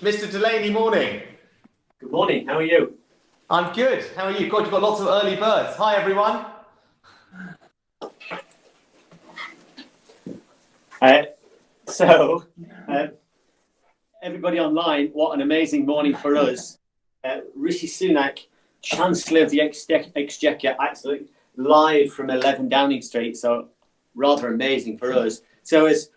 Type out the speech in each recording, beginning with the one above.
Mr. Delaney, morning. Good morning, how are you? I'm good. How are you? God, you've got lots of early birds. Hi, everyone. Everybody online, what an amazing morning for us. Rishi Sunak, Chancellor of the Exchequer, actually live from 11 Downing Street, so rather amazing for us. So as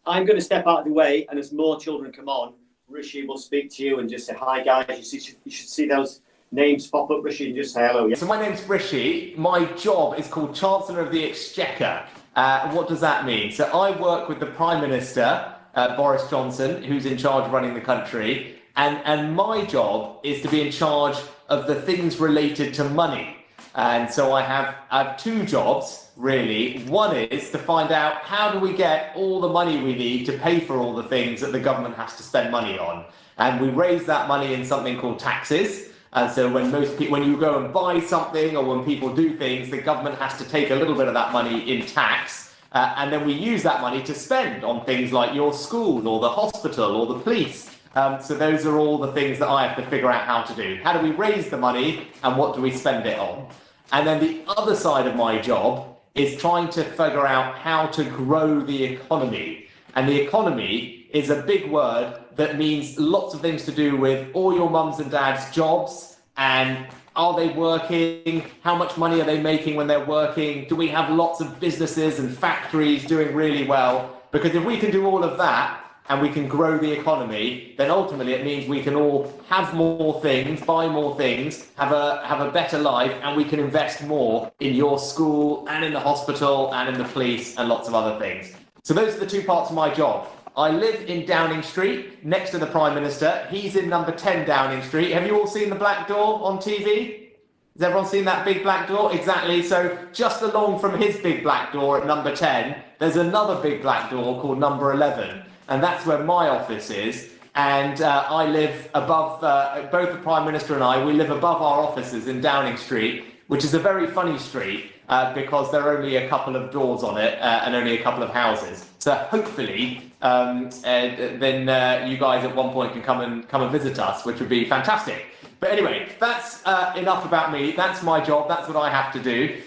I'm going to step out of the way, and as more children come on, Rishi will speak to you and just say, hi guys, you should see those names pop up, Rishi, and just say hello. Yeah? So my name's Rishi. My job is called Chancellor of the Exchequer. What does that mean? So I work with the Prime Minister, Boris Johnson, who's in charge of running the country. And my job is to be in charge of the things related to money. And so I have two jobs, really. One is to find out how do we get all the money we need to pay for all the things that the government has to spend money on. And we raise that money in something called taxes. And so when you go and buy something or when people do things, the government has to take a little bit of that money in tax. And then we use that money to spend on things like your school or the hospital or the police. So those are all the things that I have to figure out how to do. How do we raise the money and what do we spend it on? And then the other side of my job is trying to figure out how to grow the economy. And the economy is a big word that means lots of things to do with all your mums and dads' jobs and are they working? How much money are they making when they're working? Do we have lots of businesses and factories doing really well? Because if we can do all of that and we can grow the economy, then ultimately it means we can all have more things, buy more things, have a better life, and we can invest more in your school and in the hospital and in the police and lots of other things. So those are the two parts of my job. I live in Downing Street, next to the Prime Minister. He's in number 10 Downing Street. Have you all seen the black door on TV? Has everyone seen that big black door? Exactly. So just along from his big black door at number 10, there's another big black door called number 11. And that's where my office is. And I live above, both the Prime Minister and I, we live above our offices in Downing Street, which is a very funny street because there are only a couple of doors on it and only a couple of houses. So hopefully then you guys at one point can come and visit us, which would be fantastic. But anyway, that's enough about me. That's my job. That's what I have to do.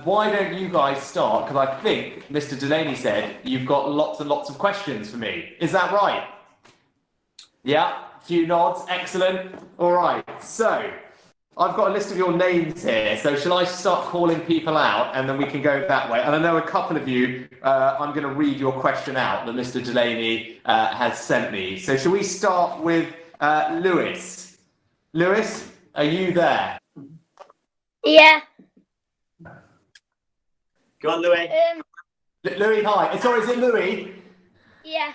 Why don't you guys start? Because I think Mr. Delaney said you've got lots and lots of questions for me. Is that right? Yeah, a few nods. Excellent. All right. So I've got a list of your names here. So shall I start calling people out and then we can go that way? And I know a couple of you, I'm going to read your question out that Mr. Delaney has sent me. So shall we start with Lewis? Lewis, are you there? Yeah. Go on, Louis. Louis, hi. Sorry, is it Louis? Yeah.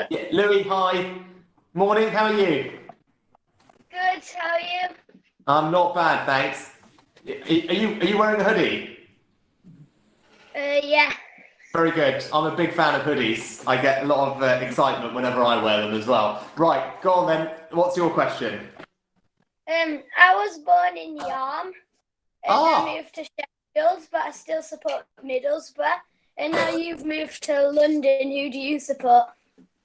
Yeah. Louis, hi. Morning, how are you? Good, how are you? I'm not bad, thanks. Are you wearing a hoodie? Yeah. Very good. I'm a big fan of hoodies. I get a lot of excitement whenever I wear them as well. Right, go on then. What's your question? I was born in Yarm, and I moved to Sheffield, but I still support Middlesbrough. And now you've moved to London. Who do you support?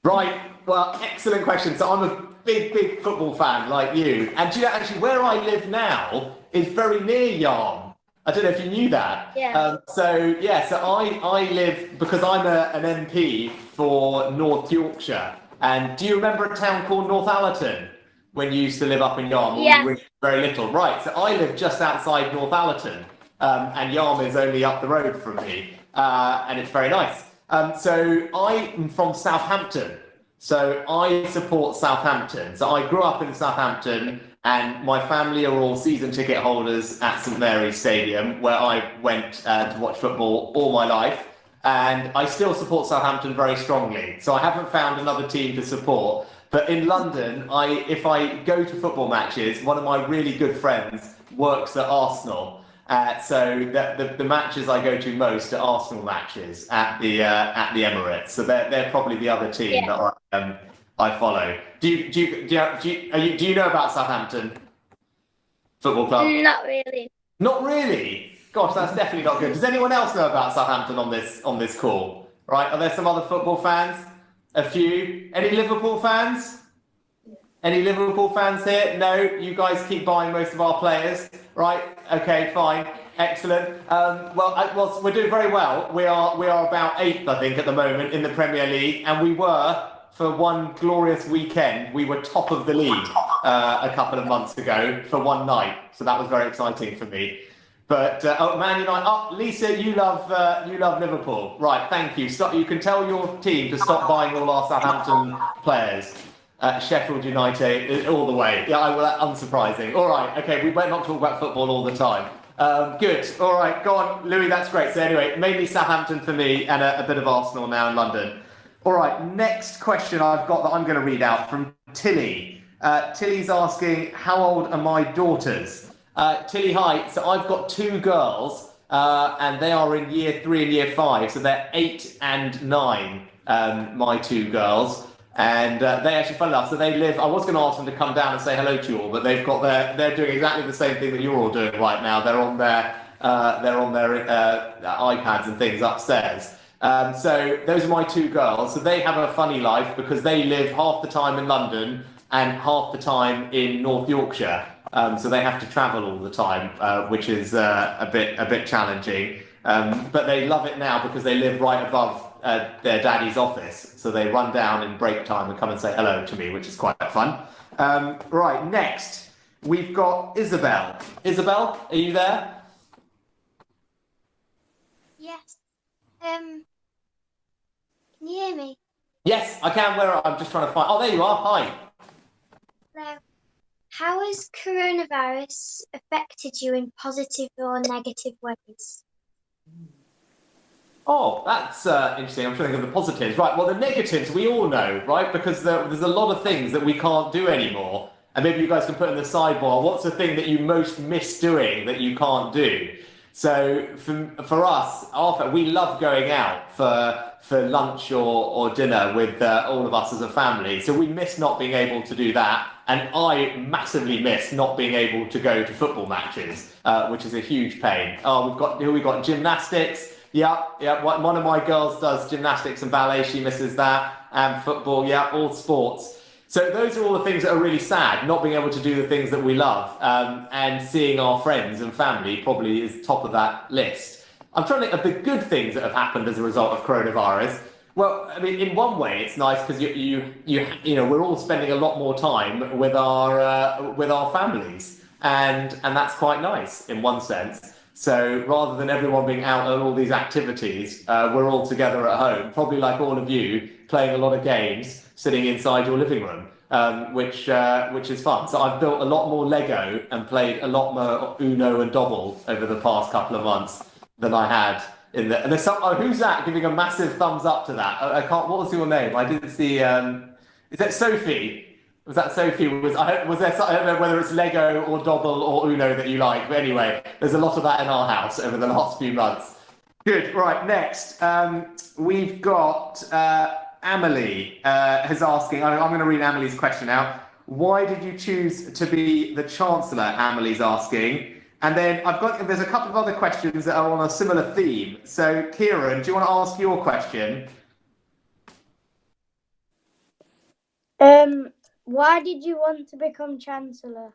Right, well, excellent question. So I'm a big football fan like you. And do you know, actually, where I live now is very near Yarm. I don't know if you knew that. Yeah. So I live, because I'm an MP for North Yorkshire. And do you remember a town called Northallerton when you used to live up in Yarm? Yeah. When you were very little. Right, so I live just outside Northallerton. And Yarm is only up the road from me. And it's very nice. So I'm from Southampton, so I support Southampton. So I grew up in Southampton and my family are all season ticket holders at St Mary's Stadium, where I went to watch football all my life. And I still support Southampton very strongly. So I haven't found another team to support. But in London, if I go to football matches, one of my really good friends works at Arsenal. So the matches I go to most are Arsenal matches at the Emirates. So they're probably the other team that I follow. Do you know about Southampton Football Club? Not really. Not really. Gosh, that's definitely not good. Does anyone else know about Southampton on this call? Right? Are there some other football fans? A few. Any Liverpool fans? Any Liverpool fans here? No, you guys keep buying most of our players, right? Okay, fine, excellent. Well, we're doing very well. We are about 8th, I think, at the moment in the Premier League, and we were, for one glorious weekend, we were top of the league a couple of months ago for one night. So that was very exciting for me. But Man United. Oh, Lisa, you love Liverpool, right? Thank you. Stop. You can tell your team to stop buying all our Southampton players. Sheffield United all the way. Yeah, unsurprising. All right, okay. We better not talk about football all the time. Good. All right, go on, Louis. That's great. So anyway, mainly Southampton for me, and a bit of Arsenal now in London. All right, next question I've got that I'm going to read out from Tilly. Tilly's asking, how old are my daughters? Tilly, hi. So I've got 2 girls, and they are in year 3 and year 5. So they're 8 and 9, my 2 girls. And they actually, fun enough, so they live, I was going to ask them to come down and say hello to you all, but they've got they're doing exactly the same thing that you're all doing right now. They're on their iPads and things upstairs. So those are my 2 girls. So they have a funny life because they live half the time in London and half the time in North Yorkshire. So they have to travel all the time, which is a bit challenging. But they love it now because they live right above their daddy's office. So they run down in break time and come and say hello to me, which is quite fun. Right, next, we've got Isabel. Isabel, are you there? Yes. Can you hear me? Yes, I can. I'm just trying to find... Oh, there you are. Hi. Hello. How has coronavirus affected you in positive or negative ways? Oh, that's interesting. I'm trying to think of the positives. Right, well, the negatives we all know, right? Because there's a lot of things that we can't do anymore. And maybe you guys can put in the sidebar, what's the thing that you most miss doing that you can't do? So for us, we love going out for lunch or dinner with all of us as a family. So we miss not being able to do that. And I massively miss not being able to go to football matches, which is a huge pain. Oh, we've got gymnastics. Yeah. One of my girls does gymnastics and ballet. She misses that. And football. Yeah, all sports. So those are all the things that are really sad. Not being able to do the things that we love, and seeing our friends and family probably is top of that list. I'm trying to think of the good things that have happened as a result of coronavirus. Well, I mean, in one way, it's nice because you know we're all spending a lot more time with our families, and that's quite nice in one sense. So rather than everyone being out on all these activities, we're all together at home, probably like all of you, playing a lot of games, sitting inside your living room, which is fun. So I've built a lot more Lego and played a lot more Uno and Dobble over the past couple of months than I had in the. And there's some. Oh, who's that? Giving a massive thumbs up to that. I can't. What was your name? I didn't see. Is that Sophie? Was that Sophie? Was there? I don't know whether it's Lego or Dobble or Uno that you like, but anyway, there's a lot of that in our house over the last few months. Good. Right. Next, we've got Amelie is asking. I'm going to read Amelie's question out. Why did you choose to be the Chancellor? Amelie's asking. And then there's a couple of other questions that are on a similar theme. So, Kieran, do you want to ask your question? Why did you want to become Chancellor?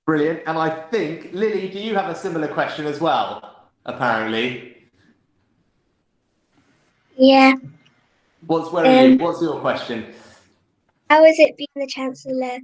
Brilliant. And I think, Lily, do you have a similar question as well, apparently? Yeah. Where are you? What's your question? How is it being the Chancellor?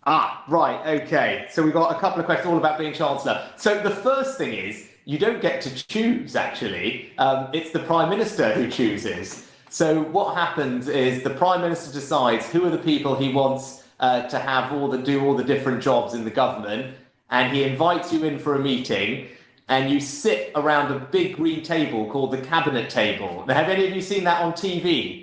Ah, right, okay. So we've got a couple of questions all about being Chancellor. So the first thing is, you don't get to choose, actually. It's the Prime Minister who chooses. So what happens is the Prime Minister decides who are the people he wants to have do all the different jobs in the government, and he invites you in for a meeting, and you sit around a big green table called the Cabinet table. Now, have any of you seen that on TV?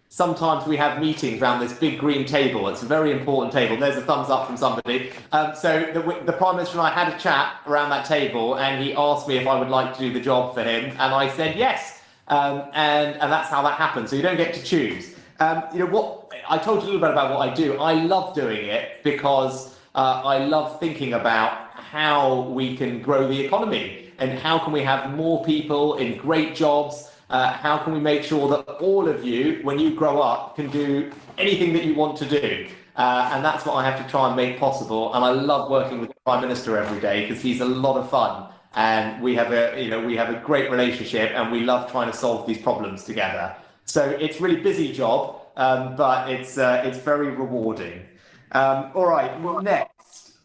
Sometimes we have meetings around this big green table. It's a very important table. There's a thumbs up from somebody. So the Prime Minister and I had a chat around that table, and he asked me if I would like to do the job for him, and I said yes. And that's how that happens. So you don't get to choose. What I told you a little bit about what I do. I love doing it because I love thinking about how we can grow the economy and how can we have more people in great jobs how can we make sure that all of you, when you grow up, can do anything that you want to do? And that's what I have to try and make possible. And I love working with the Prime Minister every day because he's a lot of fun. And we have a great relationship, and we love trying to solve these problems together. So it's a really busy job, but it's very rewarding. All right, well, next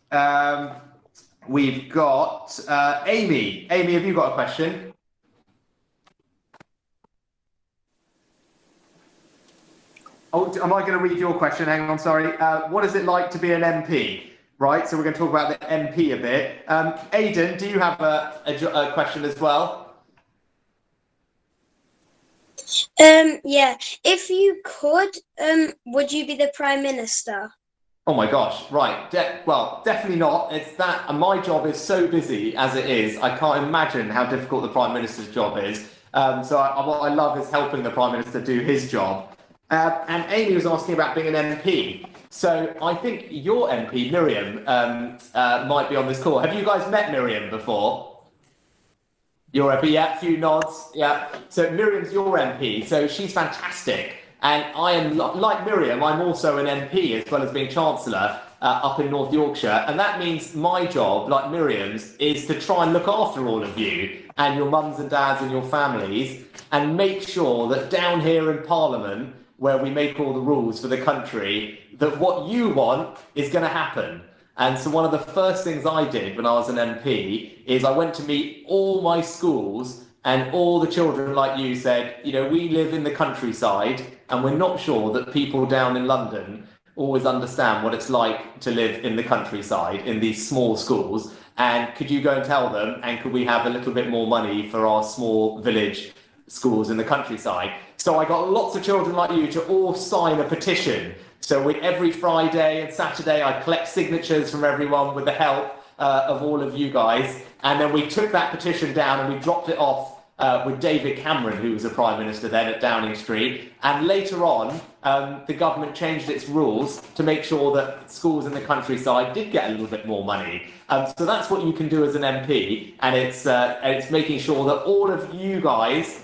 we've got Amy. Amy, have you got a question? Oh, am I going to read your question? Hang on, sorry. What is it like to be an MP? Right, so we're going to talk about the MP a bit. Aidan, do you have a question as well? Yeah. If you could, would you be the Prime Minister? Oh my gosh, right. Well, definitely not. It's that, and my job is so busy as it is, I can't imagine how difficult the Prime Minister's job is. So what I love is helping the Prime Minister do his job. And Amy was asking about being an MP. So I think your MP, Miriam, might be on this call. Have you guys met Miriam before? Your MP, yeah, a few nods, yeah. So Miriam's your MP, so she's fantastic. And I am, like Miriam, I'm also an MP as well as being Chancellor up in North Yorkshire. And that means my job, like Miriam's, is to try and look after all of you and your mums and dads and your families and make sure that down here in Parliament, where we make all the rules for the country, that what you want is going to happen. And so one of the first things I did when I was an MP is I went to meet all my schools, and all the children like you said, you know, we live in the countryside and we're not sure that people down in London always understand what it's like to live in the countryside in these small schools. And could you go and tell them, and could we have a little bit more money for our small village schools in the countryside? So I got lots of children like you to all sign a petition. So every Friday and Saturday, I collect signatures from everyone with the help of all of you guys. And then we took that petition down and we dropped it off with David Cameron, who was a Prime Minister then at Downing Street. And later on, the government changed its rules to make sure that schools in the countryside did get a little bit more money. So that's what you can do as an MP. And it's making sure that all of you guys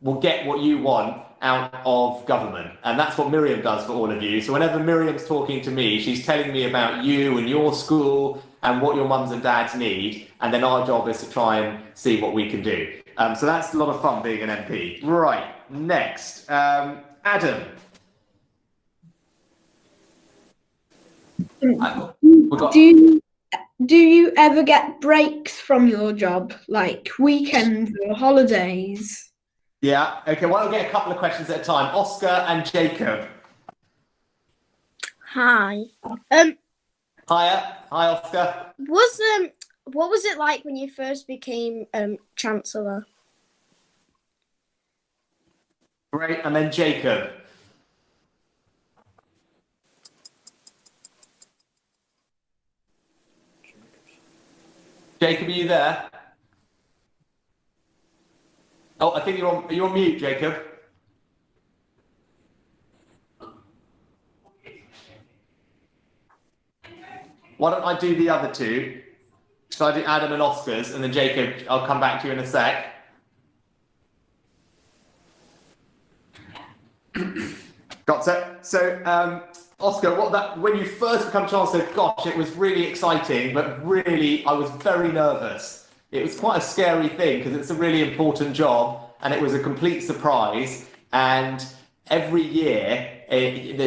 will get what you want out of government. And that's what Miriam does for all of you. So whenever Miriam's talking to me, she's telling me about you and your school and what your mums and dads need. And then our job is to try and see what we can do. So that's a lot of fun being an MP. Right, next. Adam. Do you ever get breaks from your job, like weekends or holidays? Yeah, okay, well, I'll get a couple of questions at a time. Oscar and Jacob. Hi. Hiya. Hi, Oscar. What was it like when you first became Chancellor? Great, and then Jacob. Jacob, are you there? Oh, I think you're on mute, Jacob. Why don't I do the other two? So I do Adam and Oscar's, and then Jacob, I'll come back to you in a sec. Got it. So, Oscar, when you first become Chancellor, gosh, it was really exciting, but really, I was very nervous. It was quite a scary thing because it's a really important job, and it was a complete surprise. And every year,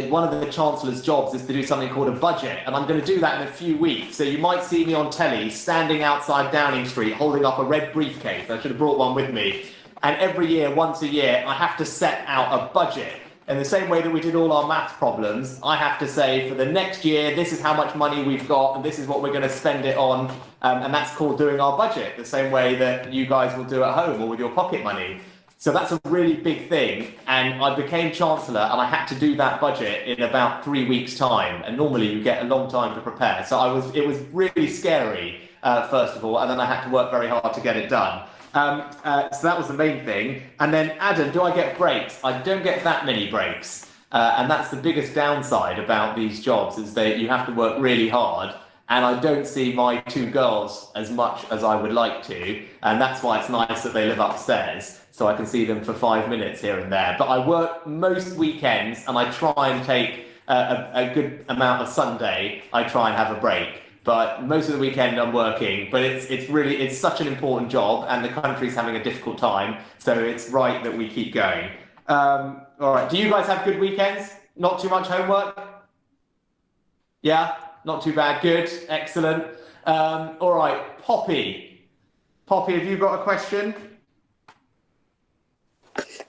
one of the Chancellor's jobs is to do something called a budget, and I'm going to do that in a few weeks. So you might see me on telly standing outside Downing Street holding up a red briefcase. I should have brought one with me. And every year, once a year, I have to set out a budget. In the same way that we did all our maths problems, I have to say for the next year, this is how much money we've got and this is what we're going to spend it on. And that's called doing our budget, the same way that you guys will do at home or with your pocket money. So that's a really big thing. And I became Chancellor and I had to do that budget in about 3 weeks' time. And normally you get a long time to prepare. So it was really scary, first of all, and then I had to work very hard to get it done. So that was the main thing. And then, Adam, do I get breaks? I don't get that many breaks. And that's the biggest downside about these jobs, is that you have to work really hard. and I don't see my two girls as much as I would like to, and that's why it's nice that they live upstairs, so I can see them for 5 minutes here and there. But I work most weekends, and I try and take a good amount of Sunday. I try and have a break, but most of the weekend I'm working. But it's such an important job, and the country's having a difficult time, so it's right that we keep going. All right, do you guys have good weekends? Not too much homework? Yeah? Not too bad. Good. Excellent. All right. Poppy. Poppy, have you got a question?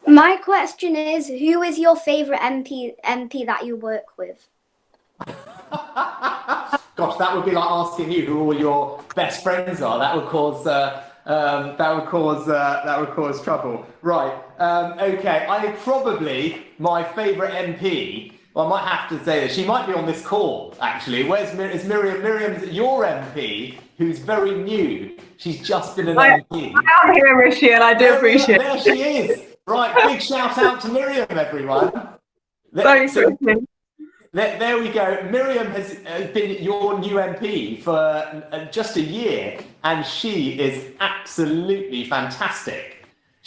My question is, who is your favourite MP that you work with? Gosh, that would be like asking you who all your best friends are. That would cause trouble. Right. Okay. I think probably my favourite MP. Well, I might have to say that she might be on this call, actually. Is Miriam? Miriam's your MP, who's very new. She's just been an MP. I am here, Rishi, and I do appreciate it. There she is. Right, big shout out to Miriam, everyone. Thanks, Rishi. There we go. Miriam has been your new MP for just a year, and she is absolutely fantastic.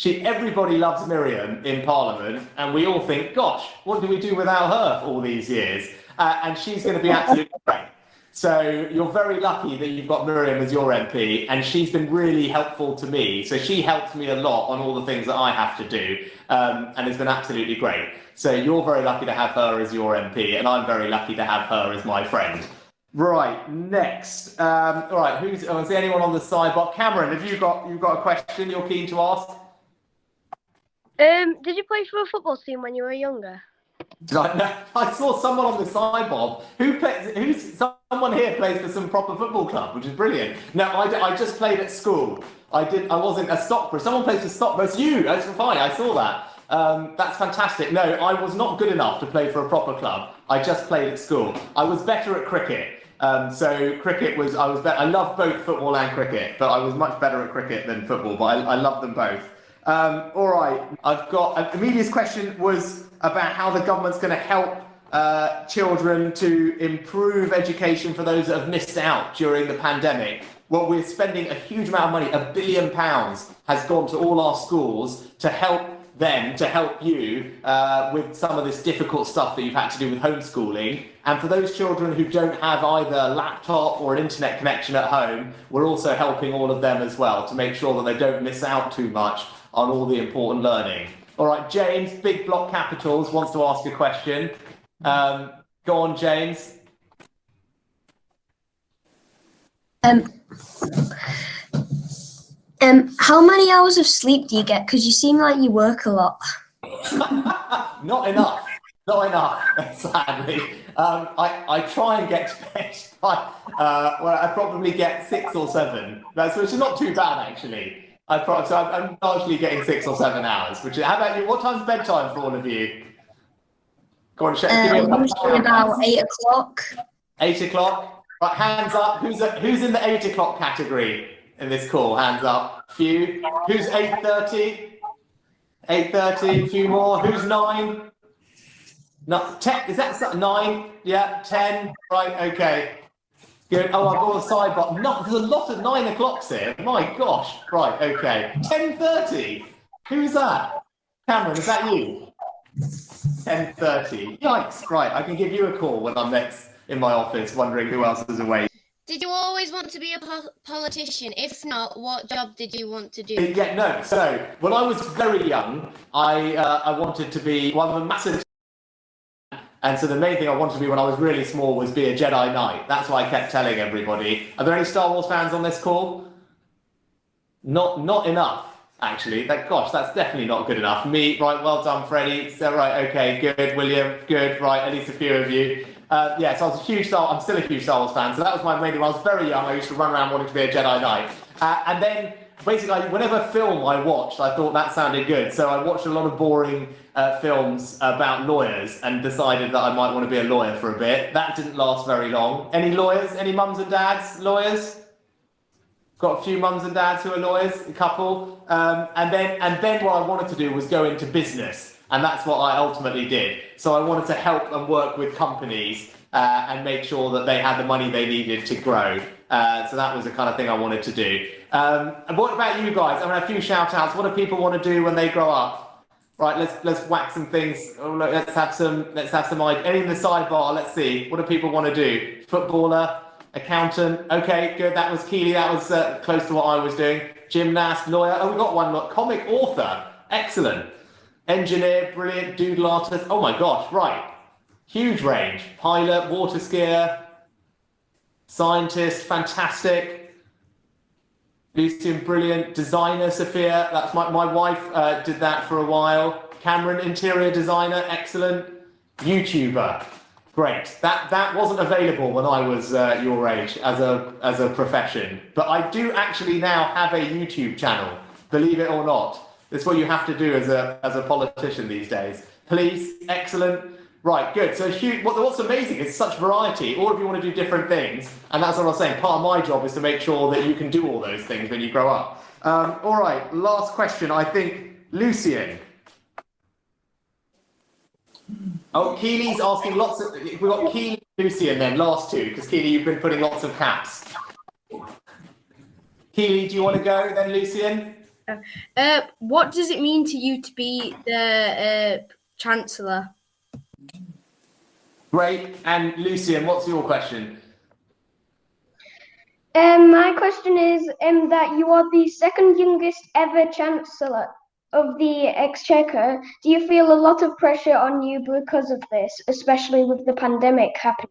Everybody loves Miriam in Parliament, and we all think, gosh, what do we do without her for all these years? And she's going to be absolutely great. So you're very lucky that you've got Miriam as your MP, and she's been really helpful to me. So she helps me a lot on all the things that I have to do, and it's been absolutely great. So you're very lucky to have her as your MP, and I'm very lucky to have her as my friend. Right, next. All right, is there anyone on the sidebar? Cameron, have you got a question you're keen to ask? Did you play for a football team when you were younger? I saw someone on the sidebar someone here plays for some proper football club, which is brilliant. No, I just played at school. I wasn't a Stockborough. Someone plays for Stockborough. It's you. That's fine. I saw that. That's fantastic. No, I was not good enough to play for a proper club. I just played at school. I was better at cricket. So cricket was, I love both football and cricket, but I was much better at cricket than football, but I love them both. All right, I've got, Amelia's question was about how the government's going to help children to improve education for those that have missed out during the pandemic. Well, we're spending a huge amount of money, £1 billion has gone to all our schools to help them, to help you with some of this difficult stuff that you've had to do with homeschooling. And for those children who don't have either a laptop or an internet connection at home, we're also helping all of them as well to make sure that they don't miss out too much on all the important learning. All right, James, Big Block Capitals, wants to ask a question. Go on, James. How many hours of sleep do you get? Because you seem like you work a lot. Not enough, sadly. I try and get to bed. I probably get 6 or 7. Which is not too bad, actually. So I'm largely getting 6 or 7 hours. How about you? What time's bedtime for all of you? Go on, give me usually about 8 o'clock. 8 o'clock. Right, hands up. Who's in the 8 o'clock category in this call? Hands up. Few. Who's 8:30? 8:30. A few more. Who's 9? No, 10. Is that 9? Yeah, 10. Right. Okay. Good. Oh, I've got a sidebar. No, there's a lot of 9 o'clocks here. My gosh. Right. Okay. 10:30. Who's that? Cameron, is that you? 10:30. Yikes. Right. I can give you a call when I'm next in my office, wondering who else is awake. Did you always want to be a politician? If not, what job did you want to do? Yeah, no. So when I was very young, I wanted to be one of a massive. And so the main thing I wanted to be when I was really small was be a Jedi Knight. That's what I kept telling everybody. Are there any Star Wars fans on this call? Not enough, actually. Gosh, that's definitely not good enough. Me, right, well done, Freddie. So, right, okay, good. William, good, right, at least a few of you. So I was I'm still a huge Star Wars fan. So that was my main thing. When I was very young, I used to run around wanting to be a Jedi Knight. And then basically, whenever film I watched, I thought that sounded good. So I watched a lot of boring films about lawyers and decided that I might want to be a lawyer for a bit. That didn't last very long. Any lawyers? Any mums and dads lawyers? Got a few mums and dads who are lawyers, a couple. And then what I wanted to do was go into business. And that's what I ultimately did. So I wanted to help and work with companies and make sure that they had the money they needed to grow. So that was the kind of thing I wanted to do. And what about you guys? I mean, a few shout outs. What do people want to do when they grow up? Right, let's whack some things. Oh, look, let's have some any in the sidebar. Let's see. What do people want to do? Footballer, accountant. Okay, good. That was Keely. That was close to what I was doing. Gymnast, lawyer. Oh, we got one. Look, comic author. Excellent. Engineer, brilliant. Doodle artist. Oh my gosh, right. Huge range. Pilot, water skier, scientist, fantastic. Lucian, brilliant. Designer, Sophia. That's my wife did that for a while. Cameron, interior designer, excellent. YouTuber, great. That wasn't available when I was your age as a profession, but I do actually now have a YouTube channel. Believe it or not, it's what you have to do as a politician these days. Police, excellent. Right, good. So what's amazing is such variety. All of you want to do different things, and that's what I was saying. Part of my job is to make sure that you can do all those things when you grow up. All right, last question. I think Lucian. Oh, Keely's asking lots of. We've got Keely, Lucian, then last two, because Keely, you've been putting lots of caps. Keely, do you want to go then, Lucian? What does it mean to you to be the chancellor? Great. And Lucian, what's your question? My question is that you are the second youngest ever chancellor of the Exchequer. Do you feel a lot of pressure on you because of this, especially with the pandemic happening?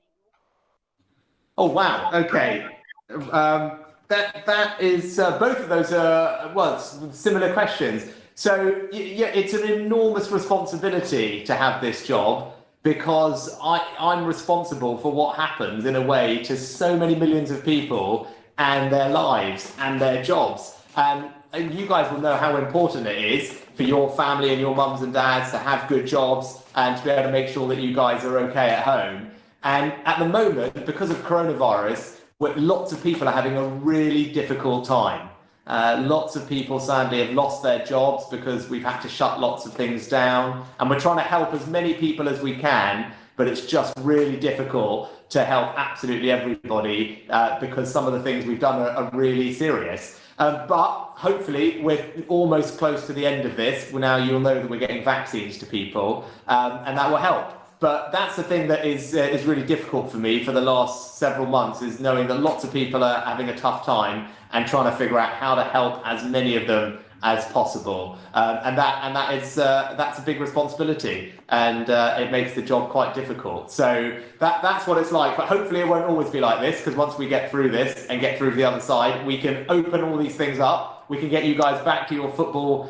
Oh wow. Okay. That is both of those are similar questions. So yeah, it's an enormous responsibility to have this job, because I'm responsible for what happens in a way to so many millions of people and their lives and their jobs. And you guys will know how important it is for your family and your mums and dads to have good jobs and to be able to make sure that you guys are okay at home. And at the moment, because of coronavirus, lots of people are having a really difficult time. Lots of people sadly have lost their jobs because we've had to shut lots of things down, and we're trying to help as many people as we can, but it's just really difficult to help absolutely everybody because some of the things we've done are really serious. But hopefully we're almost close to the end of this. Now you'll know that we're getting vaccines to people, and that will help. But that's the thing that is really difficult for me for the last several months, is knowing that lots of people are having a tough time and trying to figure out how to help as many of them as possible. That's a big responsibility, and it makes the job quite difficult. So that's what it's like. But hopefully it won't always be like this, because once we get through this and get through to the other side, we can open all these things up. We can get you guys back to your football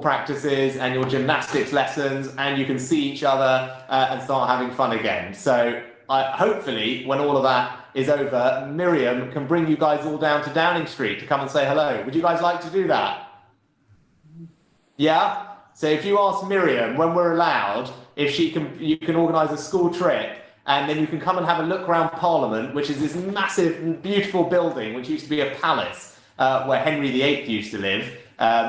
practices and your gymnastics lessons, and you can see each other and start having fun again. So hopefully, when all of that is over, Miriam can bring you guys all down to Downing Street to come and say hello. Would you guys like to do that? Yeah? So if you ask Miriam when we're allowed, if you can organise a school trip, and then you can come and have a look around Parliament, which is this massive and beautiful building, which used to be a palace, where Henry VIII used to live,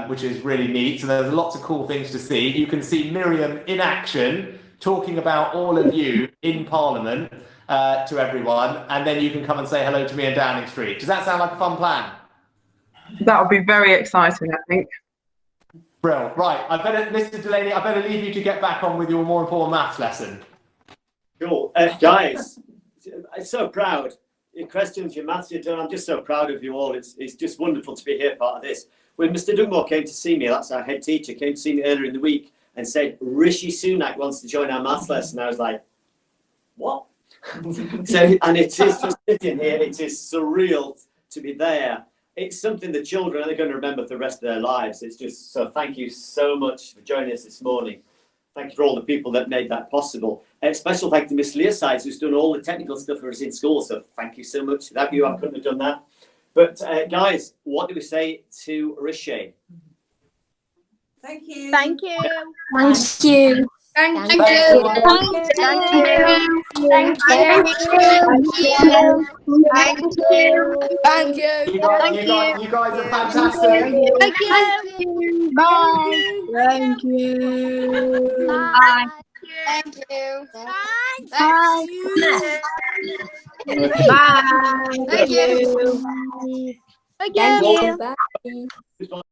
which is really neat. So there's lots of cool things to see. You can see Miriam in action, talking about all of you in Parliament to everyone, and then you can come and say hello to me in Downing Street. Does that sound like a fun plan? That would be very exciting, I think. Brilliant. Right, Mr. Delaney, I better leave you to get back on with your more important maths lesson. Cool. Guys, I'm so proud. Your questions, your maths you've done, I'm just so proud of you all. It's just wonderful to be here, part of this. When Mr. Dunmore came to see me, that's our head teacher, came to see me earlier in the week and said, Rishi Sunak wants to join our maths lesson. I was like, what? And it is just sitting here, it is surreal to be there. It's something the children are going to remember for the rest of their lives. It's just, so thank you so much for joining us this morning. Thank you for all the people that made that possible. A special thank you to Miss Learsides, who's done all the technical stuff for us in school. So thank you so much. Without you, I couldn't have done that. But guys, what do we say to Rishi? Thank you. Thank you. Thank you. Thank you. Thank you. Thank you. Thank you. You guys are fantastic. Thank you. Bye. Thank you. Bye. Thank you. Bye. Bye. Thank you. Thank you. Bye.